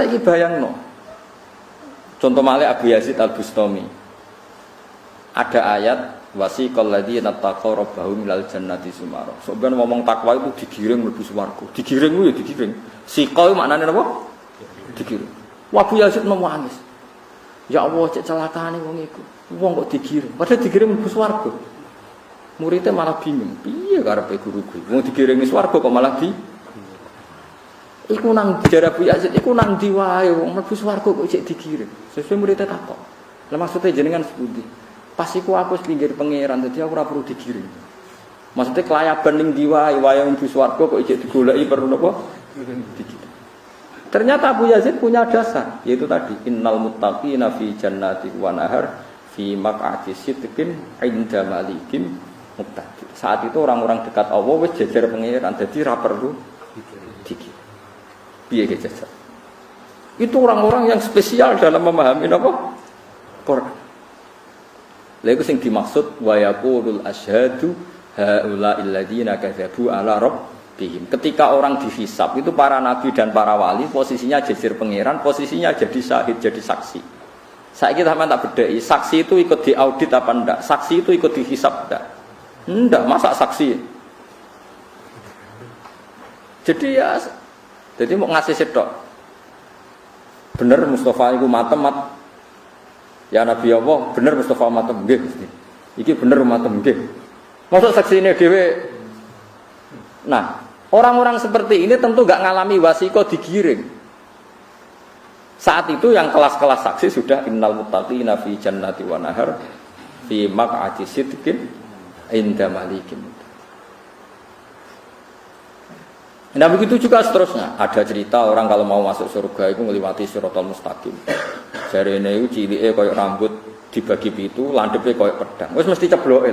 saiki bayangno. Contoh malih Abu Yazid Al-Bustami. Ada ayat wasiqal ladzina taqaw rabbahum minal jannati sumara. Sampeyan ngomong takwa itu digiring mlebu swarga. Digiring ku ya digiring. Siqa itu maknane apa? Digiring. Wa Abu Yazid nangis. Ya Allah cek celakane wong iku. Wong kok digiring. Padahal digiring mlebu swarga. Muridnya malah bingung. Piye karepe guru kuwi? Wong digiring swarga kok malah di iku nang jare Abu Yazid iku nang ndi wae wong mlebu swarga kok cek digiring. Sesuai muridnya takok. Lah maksudnya jenengan sepundi? Pas iku aku pinggir pangeran dadi aku ora perlu digiring. Maksudnya kelayaban ning ndi wae mlebu swarga kok cek digoleki perlu napa? Digiring. Ternyata Abu Yazid punya dasar, yaitu tadi innal muttaqina fi jannati wa nahar fi maq'adi sidqin 'inda malikin muqtadir. Saat itu orang-orang dekat Allah wis jejer pangeran dadi ra perlu digiring. Piye jajar? Itu orang-orang yang spesial dalam memahami apa? Quran. Lha iku sing dimaksud wa yaqulul asyhadu haula'il ladzina kadzabu ala rabbihim. Ketika orang dihisab itu para nabi dan para wali posisinya jejer pangeran, posisinya jadi syahid, jadi saksi. Saiki sampean tak bedheki, saksi itu ikut diaudit apa ndak? Saksi itu ikut dihisab ndak? Ndak, masa saksi. Jadi mau ngasih setok. Bener Mustafa iku matem mat. Ya Nabi Allah, bener Mustafa matem nggih Gusti. Iki bener matem nggih. Masa saksine dhewe. Nah, orang-orang seperti ini tentu enggak ngalami wasiqah digiring. Saat itu yang kelas-kelas saksi sudah innal muttaqina fi jannati wa nahar fi maq'adi sidqin inda malikin. Nah begitu juga seterusnya. Ada cerita orang kalau mau masuk surga itu melewati siratal mustaqim. Jarene iku cilike koyo rambut dibagi pitu, landhepe koyo pedang. Wis mesti cebloke.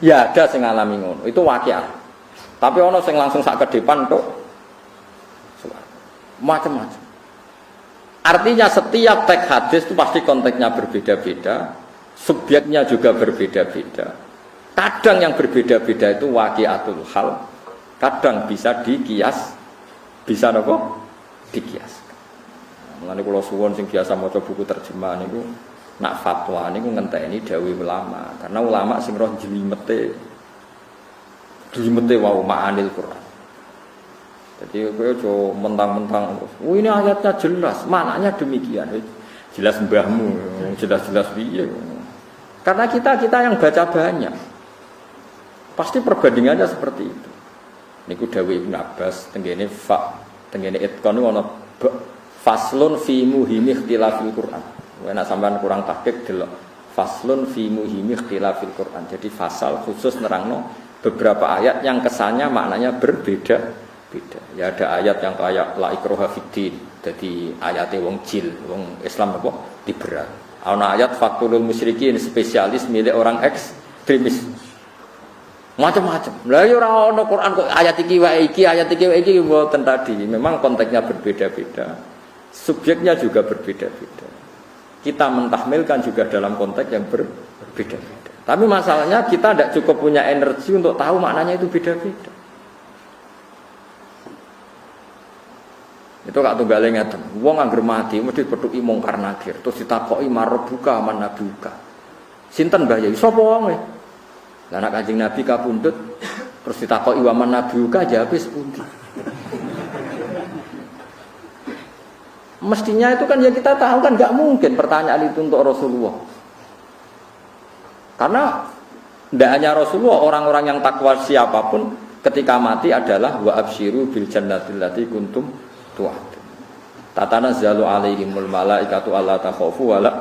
Ya ada sing ngalami ngono. Itu waqiah. Tapi ana sing langsung sak kedepan tok. Macam-macam. Artinya setiap teks hadis itu pasti konteksnya berbeda-beda, subjeknya juga berbeda-beda. Kadang yang berbeda-beda itu waqiatul hal, kadang bisa dikias, bisa apa? Dikias. Mulane kula suwun sing biasa maca buku terjemahan niku nak fatwa niku ngenteni dawuh ulama, karena ulama sing roh jlimete wau ma'anil Quran. Jadi kowe aja mentang-mentang, "Oh ini ayatnya jelas, maknanya demikian." Jelas mbahmu, jelas-jelas piye. Karena kita yang baca banyak. Pasti perbandingannya seperti itu. Niku dawuh Ibnu Abbas tenggene tengene itqan ana faslun fi muhimi ikhtilafil Quran. Nek sampean kurang tahqiq delok faslun fi muhimi ikhtilafil Quran. Jadi fasal khusus nerangno beberapa ayat yang kesannya maknanya berbeda-beda. Ya ada ayat yang kayak la ikraha fiddin. Jadi ayate wong jil, wong Islam apa liberal. Ana ayat fakulul musyrikin spesialis milik orang ekstremis. Macam-macam. Lah ya ora ana Quran kok ayat iki wae iki mboten tadi. Memang konteksnya berbeda-beda. Subjeknya juga berbeda-beda. Kita mentahmilkan juga dalam konteks yang berbeda-beda. Tapi masalahnya kita tidak cukup punya energi untuk tahu maknanya itu beda-beda. Itu kak tunggale ngeten. Wong angger mati mesti petuki mungkar nakir, terus ditakoki marbuka man nabuka. Sinten Mbah Yai? Sapa wonge? Lah nek Kanjeng Nabi kapundhut terus ditakoki wa man nabuka jawabe sepundi? Mestinya itu kan ya kita tahu kan enggak mungkin pertanyaan itu untuk Rasulullah. Karena tidak hanya Rasulullah, orang-orang yang takwa siapapun ketika mati adalah wa absyiru bil jannatil lati kuntum tu'ad. Tatanazzalu alaihimul malaikatu alla takhafu wa la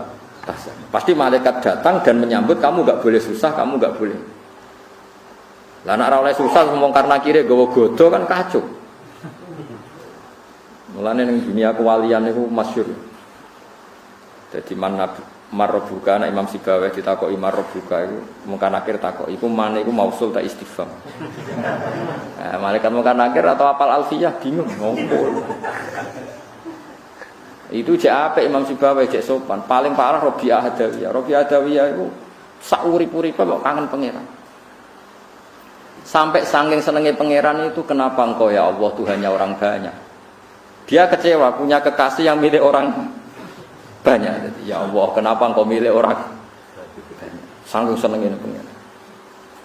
tahzanu. Pasti malaikat datang dan menyambut kamu enggak boleh susah, kamu enggak boleh. Lah nek ora oleh susah ngomong karena kire gawa godo kan kacau. Mulane ning dunia kewalian niku masyhur. Dadi marbuka nek Imam Sibawayh ditakoki marbuka iku mungkin akhir takok iku mane iku mausul ta istifham. Nah, malaikat mungkin akhir atau apal alfiyah bingung ngopo. Itu jek apik Imam Sibawayh jek sopan, paling parah Rabi'ah Adawiyah. Rabi'ah Adawiyah iku sak urip-uripe kok kangen pangeran. Sampai saking senenge pangeran itu kenapa engkau ya Allah Tuhannya orang banyak. Dia kecewa punya kekasih yang milik orang banyak. Jadi, ya Allah, kenapa engkau milik orang banyak? Sanggup senengin pengiran.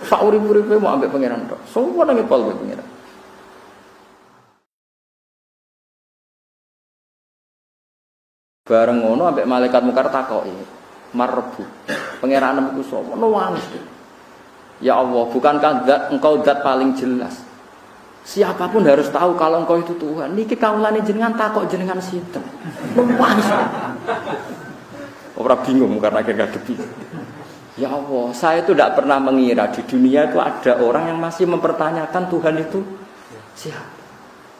Sak urip-uripe mau ambek pengiran tok. Semua nang pol pengiran. Bareng ngono ambek malaikat mungkar takoki, "Marbu, pangeran iku sapa?" Nangis. Ya Allah, bukankah engkau zat paling jelas? Siapapun harus tahu kalau engkau itu Tuhan. Niki kaulane jenengan takok jenengan sinten. Nangis. Orang bingung karena akhirnya ngadepi. Ya Allah, saya itu tidak pernah mengira di dunia itu ada orang yang masih mempertanyakan Tuhan itu siapa.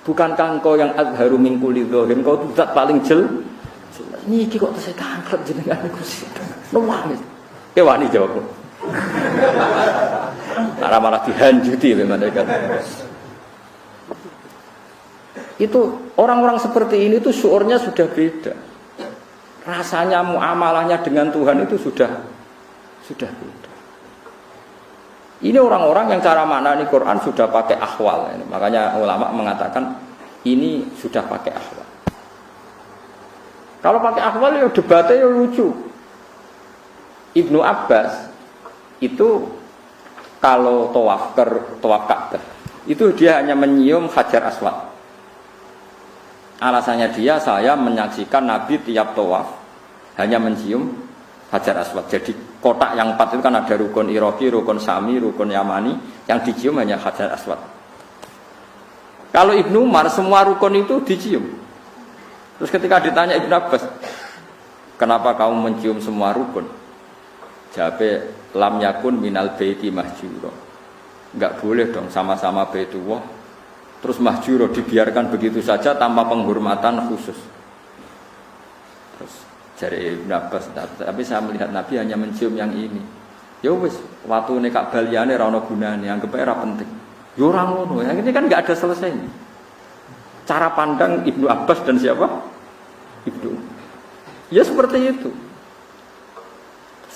Bukankah engkau yang azharu min kulli dzahir, engkau itu zat paling jelas. Niki kok saya tangkap jenengan niku sinten. Nangis. Wani jawab. Karena malah dihanjuti oleh malaikat. Itu orang-orang seperti ini tuh syuurnya sudah beda. Rasanya muamalahnya dengan Tuhan itu sudah beda. Ini orang-orang yang cara maknani Quran sudah pakai ahwal. Makanya ulama mengatakan ini sudah pakai ahwal. Kalau pakai ahwal ya debatnya ya lucu. Ibnu Abbas itu kalau tawaf Ka'bah itu dia hanya menyium Hajar Aswad. Alasannya saya menyaksikan Nabi tiap tawaf hanya mencium Hajar Aswad. Jadi kotak yang 4 itu kan ada rukun Iraqi, rukun Sami, rukun Yamani, yang dicium hanya Hajar Aswad. Kalau Ibnu Umar semua rukun itu dicium. Terus ketika ditanya Ibnu Abbas, kenapa kamu mencium semua rukun? Jawabnya, lam yakun minal baiti mahjuro. Enggak boleh dong sama-sama Baitullah. Terus mahjuro dibiarkan begitu saja tanpa penghormatan khusus. Terus dari Ibnu Abbas, tapi saya melihat Nabi hanya mencium yang ini. Ya wis, waktu ini Ka'bah liyane ra ono gunane, anggap ae ra penting. Ya ora ngono, yang ini kan enggak ada selesainya. Cara pandang Ibnu Abbas dan siapa? Ibnu. Ya seperti itu.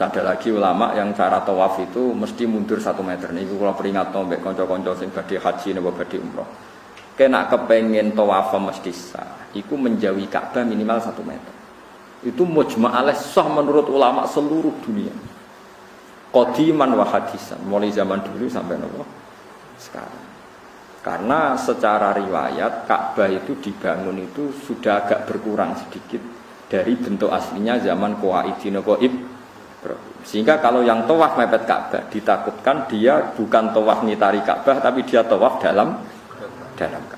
Ada lagi ulama yang cara tawaf itu mesti mundur 1 meter. Niku kalau peringat mbek kanca-kanca sing badhe haji napa badhe umroh. Kena kepengen tawaf mesti sah. Iku menjauhi Ka'bah minimal 1 meter. Itu mujma' alaih sah menurut ulama seluruh dunia. Qadiman wa hadisan, mulai zaman dulu sampai napa sekarang. Karena secara riwayat Ka'bah itu dibangun itu sudah agak berkurang sedikit dari bentuk aslinya zaman Qawaidin Qaib. Sehingga kalau yang tawaf mepet Ka'bah ditakutkan dia bukan tawaf ngitari Ka'bah tapi dia tawaf dalam Ka'bah.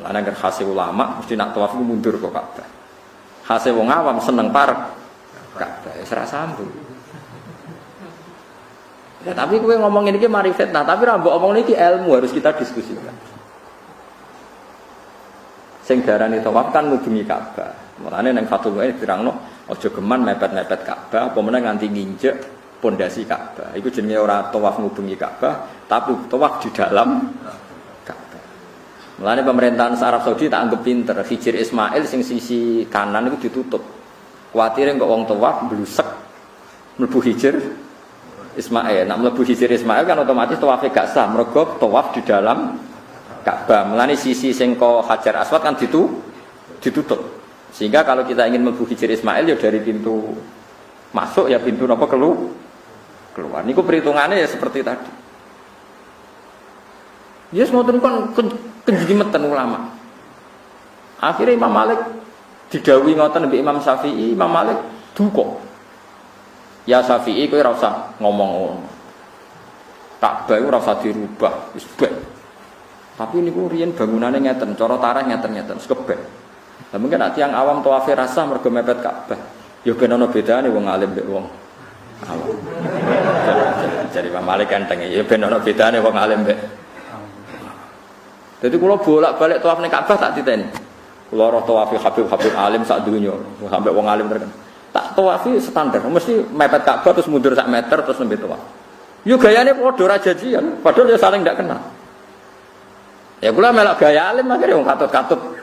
Mulane nek khase ulama mesti nak tawaf mundur ke Ka'bah. Khase wong awam seneng parek Ka'bah wis ra sambung. Ya tapi kowe ngomong ini ki mari fitnah, tapi ra mbok omong iki ilmu harus kita diskusikan. Sing darani tawaf kan ngubengi Ka'bah. Mulane nang fatwa iki dirangno aja geman mepet-mepet Ka'bah, apa meneh nganti nginjek pondasi Ka'bah. Iku jenenge ora tawaf ngubengi Ka'bah, tapi tawaf di dalam Ka'bah. Mulane pemerintahan Arab Saudi tak anggap pinter. Hijir Ismail sing sisi kanan itu ditutup. Kuatire kok wong tawaf blusek mlebu hijir Ismail. Nek mlebu hijir Ismail kan otomatis tawafe gak sah, mergo tawaf di dalam Ka'bah. Mulane sisi sing kok Hajar Aswad kan ditutup. Sehingga kalau kita ingin mlebu hijir Ismail ya dari pintu masuk ya pintu apa keluar. Niku perhitungannya ya seperti tadi. Yes ngoten kon kenjimeten ulama. Akhirnya Imam Malik didhawuhi ngoten mbek Imam Syafi'i, Imam Malik duka. Ya Syafi'i kowe ora usah ngomong ngono. Ka'bah ora usah dirubah, wis bae. Tapi niku riyen bangunane ngeten, cara tarikh ngeten-ngeten, sekebek. Lah mungkin nek tiyang awam tawafe rasah mergo mepet Ka'bah. Ya ben ana bedane wong alim mbek wong awam. Jadi Imam Malik enteng ya ben ana bedane wong alim mbek. Dadi kula bolak-balik tawaf ning Ka'bah tak titeni. Kula roh tawafi Habib alim sak donya, sampai wong alim terkenal. Tak tawafi standar, mesti mepet Ka'bah terus mundur sak meter terus nembe tawaf. Yo gayane padha ra jajian, padahal ya saling ndak kenal. Ya kula melok gaya alim akhire wong katut-katut.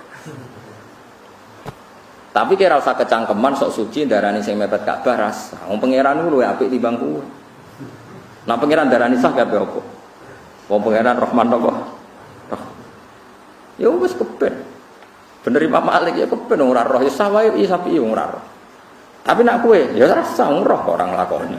Tapi kira usah kecangkeman sok suci darani sing mepet Ka'bah rasa. Wong pangeran ku luwih apik timbang kuwe. Nah pangeran darani sah kabeh apa? Wong pangeran Rahman apa? Ya wis keben. Bener Imam Malik ya kepen ora roh ya sawai ya sapi ora roh. Tapi nak kue ya rasa roh orang lakoni.